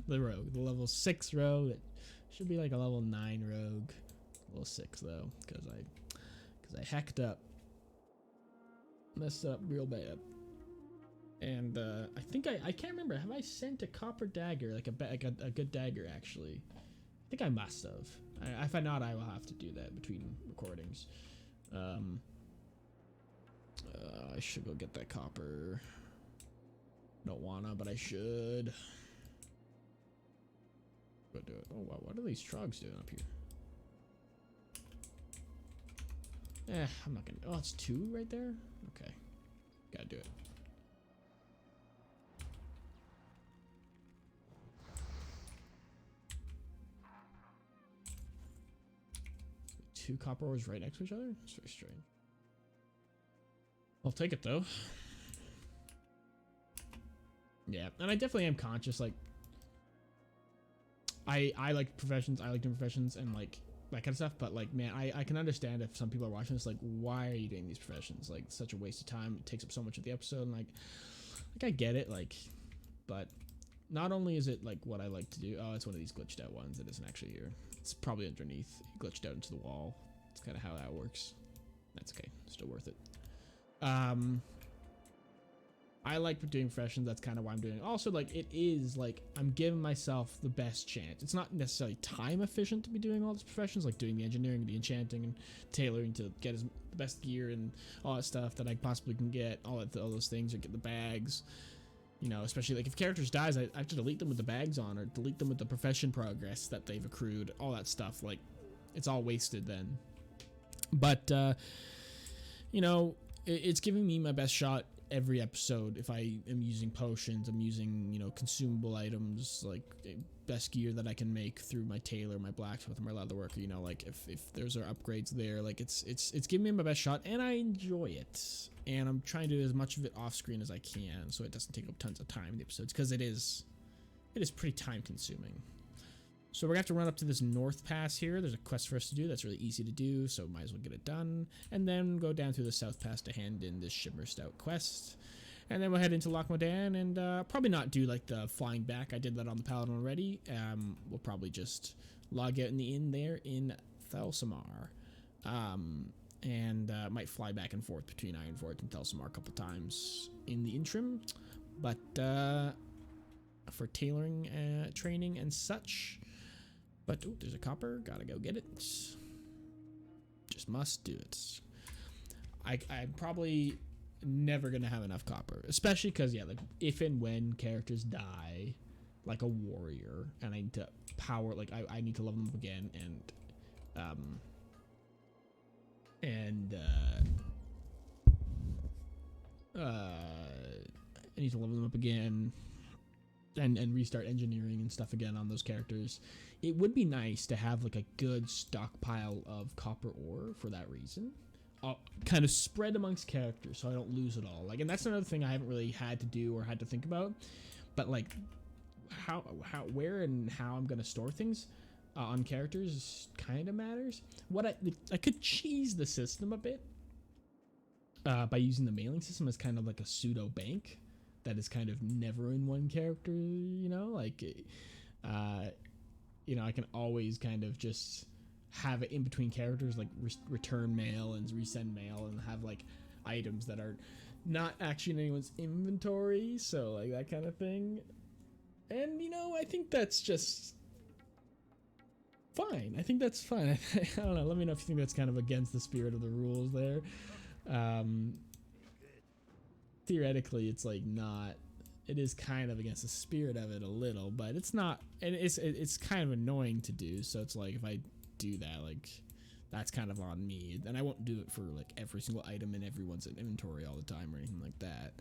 A: The rogue, the level 6 rogue. It should be like a level 9 rogue. Level 6 though, because I hacked up, messed up real bad. And I think I can't remember. Have I sent a copper dagger, like a good dagger actually? I think I must have. If I not, I will have to do that between recordings. I should go get that copper. Don't wanna, but I should. Go do it. Oh wow, what are these trogs doing up here? I'm not gonna. Oh, it's 2 right there. Okay, gotta do it. Two copper ores right next to each other? That's very strange. I'll take it though. Yeah, and I definitely am conscious, like, I like professions, I like doing professions and like that kind of stuff, but like, man, I can understand if some people are watching this like, why are you doing these professions? Like, it's such a waste of time. It takes up so much of the episode, and like I get it, like, but not only is it like what I like to do. Oh, it's one of these glitched out ones. It isn't actually here. It's probably underneath, glitched out into the wall. It's kind of how that works. That's okay, still worth it. I like doing professions. That's kind of why I'm doing it. Also, like, it is like I'm giving myself the best chance. It's not necessarily time efficient to be doing all these professions, like doing the engineering, the enchanting, and tailoring to get the best gear and all that stuff that I possibly can get. All those things, or get the bags. You know, especially like if characters dies, I have to delete them with the bags on, or delete them with the profession progress that they've accrued. All that stuff, like, it's all wasted then. But you know, it's giving me my best shot every episode. If I am using potions, I'm using, you know, consumable items, like best gear that I can make through my tailor, my blacksmith, and my leatherworker. You know, like if there's upgrades there, like it's giving me my best shot, and I enjoy it. And I'm trying to do as much of it off screen as I can, so it doesn't take up tons of time in the episodes, because it is pretty time consuming. So we're gonna have to run up to this north pass here. There's a quest for us to do that's really easy to do, so might as well get it done. And then go down through the south pass to hand in this Shimmer Stout quest. And then we'll head into Loch Modan and probably not do like the flying back. I did that on the Paladin already. We'll probably just log out in the inn there in Thalsamar. And might fly back and forth between Ironforge and Thalsamar a couple times in the interim. But for tailoring, training, and such. But ooh, there's a copper. Gotta go get it. Just must do it. I'm probably never gonna have enough copper, especially because, yeah, like if and when characters die, like a warrior, and I need to power, like I need to level them up again, I need to level them up again. And restart engineering and stuff again on those characters. It would be nice to have like a good stockpile of copper ore for that reason. Kind of spread amongst characters so I don't lose it all. Like, and that's another thing I haven't really had to do or had to think about. But like, where and how I'm gonna store things on characters kind of matters. What I could cheese the system a bit by using the mailing system as kind of like a pseudo bank. That is kind of never in one character, you know, like, you know, I can always kind of just have it in between characters, like return mail and resend mail, and have like items that are not actually in anyone's inventory, so like that kind of thing. And, you know, I think that's just fine. I think that's fine. I don't know. Let me know if you think that's kind of against the spirit of the rules there. Theoretically, it's like not, it is kind of against the spirit of it a little, but it's not, and it's kind of annoying to do. So it's like, if I do that, like, that's kind of on me, and I won't do it for like every single item in everyone's inventory all the time or anything like that.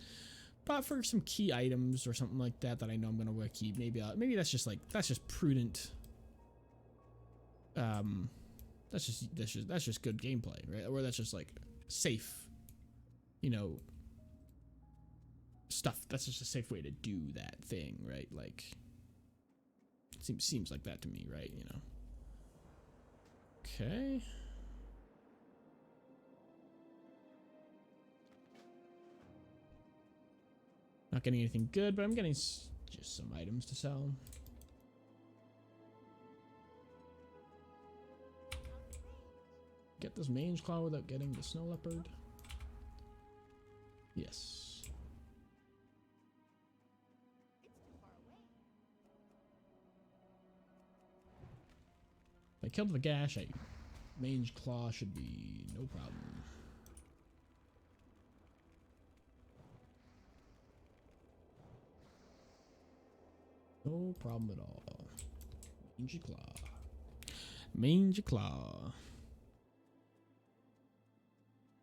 A: But for some key items or something like that I know I'm gonna want to keep, maybe that's just prudent. That's just good gameplay, right? Or that's just like safe, you know, stuff. That's just a safe way to do that thing, right? Like, seems like that to me, right? You know. Okay. Not getting anything good, but I'm getting just some items to sell. Get this Mage Claw without getting the Snow Leopard. Yes. If I killed the Gash, Mage Claw should be no problem. No problem at all. Mangy Claw. Mangy Claw.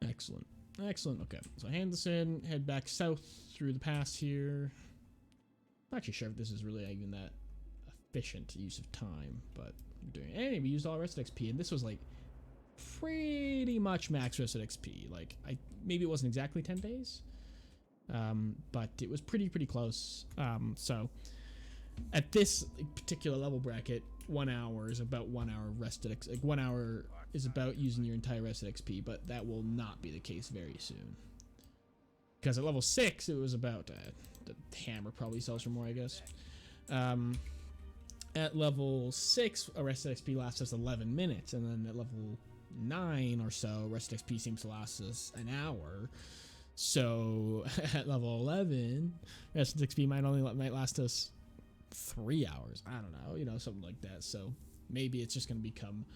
A: Excellent. Excellent. Okay, so hand this in, head back south through the pass here. I'm not actually sure if this is really even that efficient use of time, but we're doing it. Anyway, we used all rested XP, and this was like pretty much max rested XP. Like, maybe it wasn't exactly 10 days, but it was pretty close. So at this particular level bracket, 1 hour is about 1 hour rested. Like 1 hour is about using your entire rested XP, but that will not be the case very soon. Because at level 6, it was about the hammer probably sells for more, I guess. At level 6, a rested XP lasts us 11 minutes, and then at level 9 or so, rested XP seems to last us an hour. So at level 11, rested XP might last us 3 hours. I don't know, you know, something like that. So maybe it's just going to become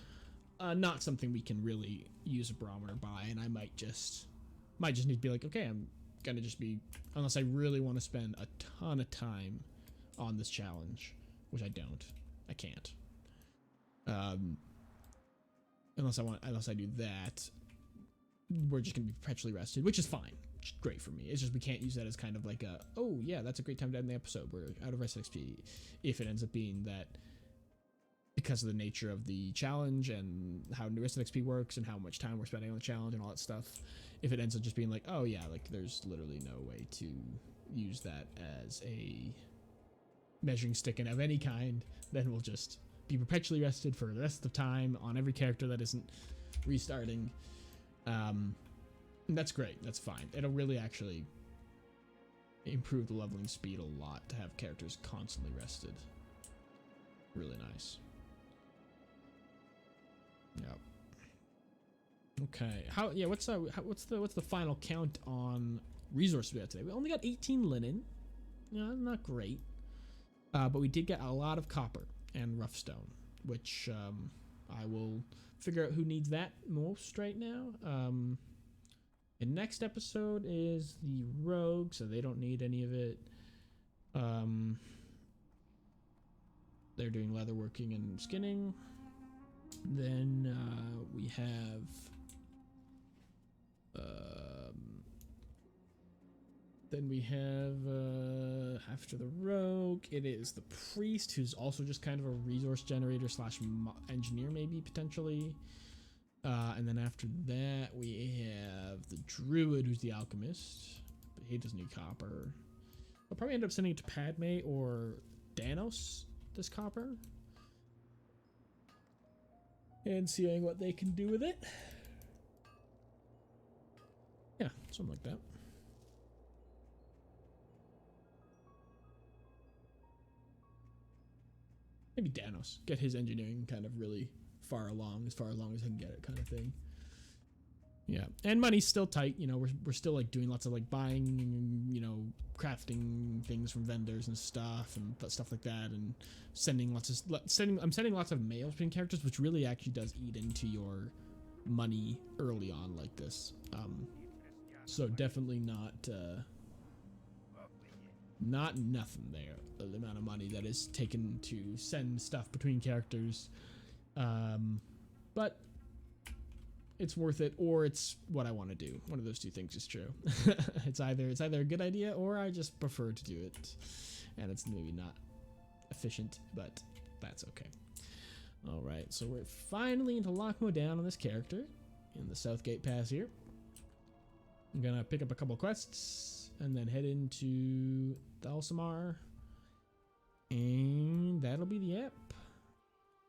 A: not something we can really use a barometer by, and I might just need to be like, okay, I'm gonna just be, unless I really want to spend a ton of time on this challenge, which I can't. Unless I do that, we're just gonna be perpetually rested, which is fine. Which is great for me. It's just we can't use that as kind of like a, oh yeah, that's a great time to end the episode. We're out of rested XP. If it ends up being that, because of the nature of the challenge and how rested XP works and how much time we're spending on the challenge and all that stuff, if it ends up just being like, oh yeah, like there's literally no way to use that as a measuring stick and of any kind, then we'll just be perpetually rested for the rest of the time on every character that isn't restarting. That's great. That's fine. It'll really actually improve the leveling speed a lot to have characters constantly rested. Really nice. Yep. Okay. What's the final count on resources we got today? We only got 18 linen. Yeah, not great. But we did get a lot of copper and rough stone, which I will figure out who needs that most right now. The next episode is the rogue, so they don't need any of it. They're doing leatherworking and skinning. Then we have after the rogue, it is the priest, who's also just kind of a resource generator slash engineer, maybe potentially. And then after that, we have the druid, who's the alchemist, but he doesn't need copper. I'll probably end up sending it to Padme or Danos, this copper, and seeing what they can do with it. Yeah, something like that. Maybe Danos, get his engineering kind of really far along as I can get it, kind of thing. Yeah, and money's still tight. You know, we're still like doing lots of like buying, you know, crafting things from vendors and stuff like that, and I'm sending lots of mail between characters, which really actually does eat into your money early on like this. So definitely not nothing there. The amount of money that is taken to send stuff between characters, but it's worth it, or it's what I want to do. One of those two things is true. It's either a good idea, or I just prefer to do it, and it's maybe not efficient, but that's okay. All right, so we're finally into Lockmo down on this character in the Southgate Pass here. I'm gonna pick up a couple quests and then head into Thalsamar, and that'll be the app.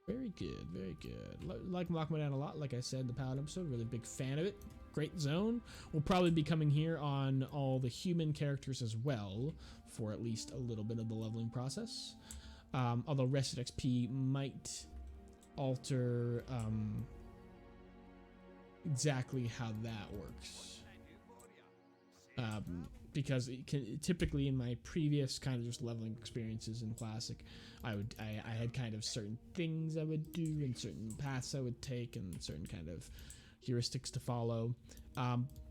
A: Very good, very good. Like Lockmo down a lot, like I said in the Paladin episode, really big fan of it. Great zone. We'll probably be coming here on all the human characters as well, for at least a little bit of the leveling process. Although rested XP might alter exactly how that works. Because typically in my previous kind of just leveling experiences in Classic, I had kind of certain things I would do and certain paths I would take and certain kind of heuristics to follow.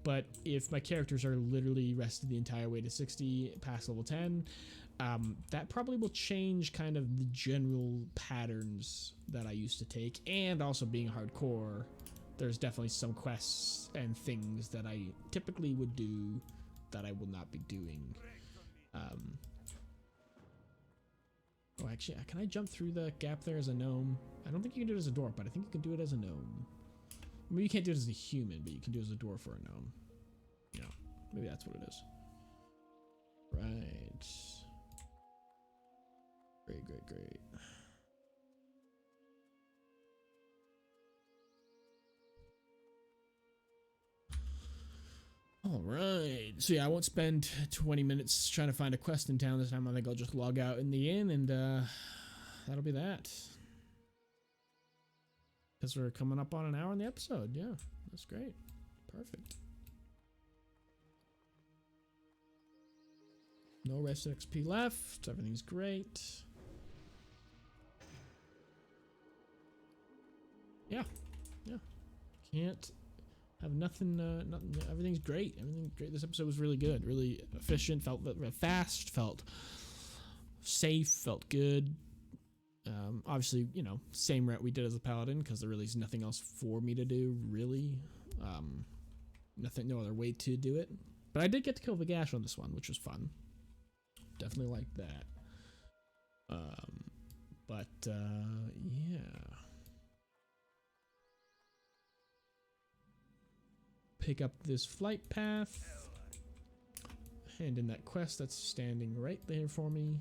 A: But if my characters are literally rested the entire way to 60 past level 10, that probably will change kind of the general patterns that I used to take. And also being hardcore, there's definitely some quests and things that I typically would do that I will not be doing. Oh, actually, can I jump through the gap there as a gnome? I don't think you can do it as a dwarf, but I think you can do it as a gnome. Maybe you can't do it as a human, but you can do it as a dwarf or a gnome. Yeah, maybe that's what it is. Right. Great, great, great. All right. So yeah, I won't spend 20 minutes trying to find a quest in town this time. I think I'll just log out in the inn, and that'll be that. Because we're coming up on an hour in the episode. Yeah, that's great. Perfect. No rest XP left. Everything's great. Yeah. Can't have nothing. Nothing. Everything's great. Everything's great. This episode was really good. Really efficient. Felt fast. Felt safe. Felt good. Obviously, same route we did as a paladin because there really is nothing else for me to do. Really, no other way to do it. But I did get to kill Vagash on this one, which was fun. Definitely liked that. Yeah. Pick up this flight path. Hand in that quest that's standing right there for me.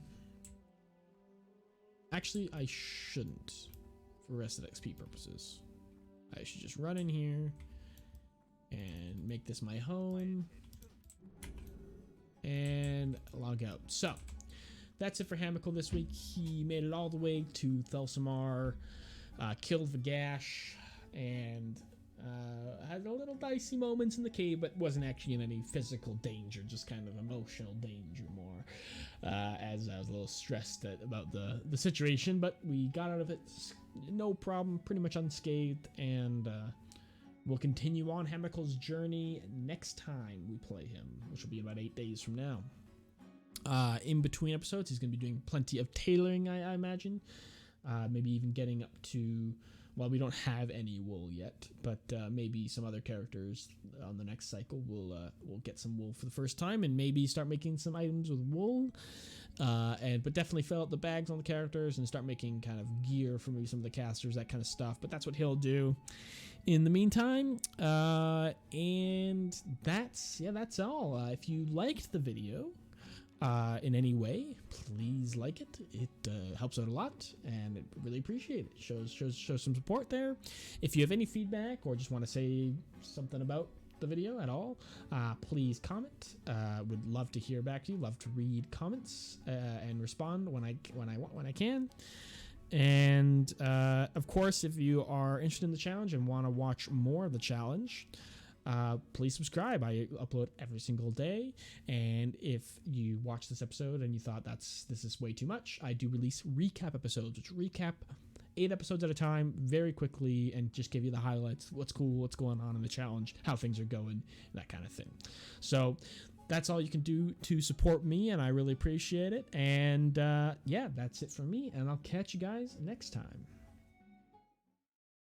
A: Actually, I shouldn't for rested XP purposes. I should just run in here and make this my home and log out. So that's it for Hamical this week. He made it all the way to Thelsamar, killed Vagash, and had a little dicey moments in the cave, but wasn't actually in any physical danger, just kind of emotional danger more, as I was a little stressed about the situation, but we got out of it no problem, pretty much unscathed, and we'll continue on Hamical's journey next time we play him, which will be about 8 days from now. In between episodes, he's going to be doing plenty of tailoring, I imagine, maybe even getting up to... Well, we don't have any wool yet, but maybe some other characters on the next cycle will get some wool for the first time, and maybe start making some items with wool. But definitely fill out the bags on the characters and start making kind of gear for maybe some of the casters, that kind of stuff. But that's what he'll do in the meantime. And that's all. If you liked the video in any way, please like it. It helps out a lot, and it really appreciate it. Shows some support there. If you have any feedback or just want to say something about the video at all, please comment. Would love to hear back to you. Love to read comments and respond when I can. And of course, if you are interested in the challenge and want to watch more of the challenge, please subscribe. I upload every single day, and if you watch this episode and you thought this is way too much, I do release recap episodes, which recap 8 episodes at a time very quickly and just give you the highlights, what's cool, what's going on in the challenge, how things are going, that kind of thing. So that's all you can do to support me, and I really appreciate it. And yeah, that's it for me, and I'll catch you guys next time.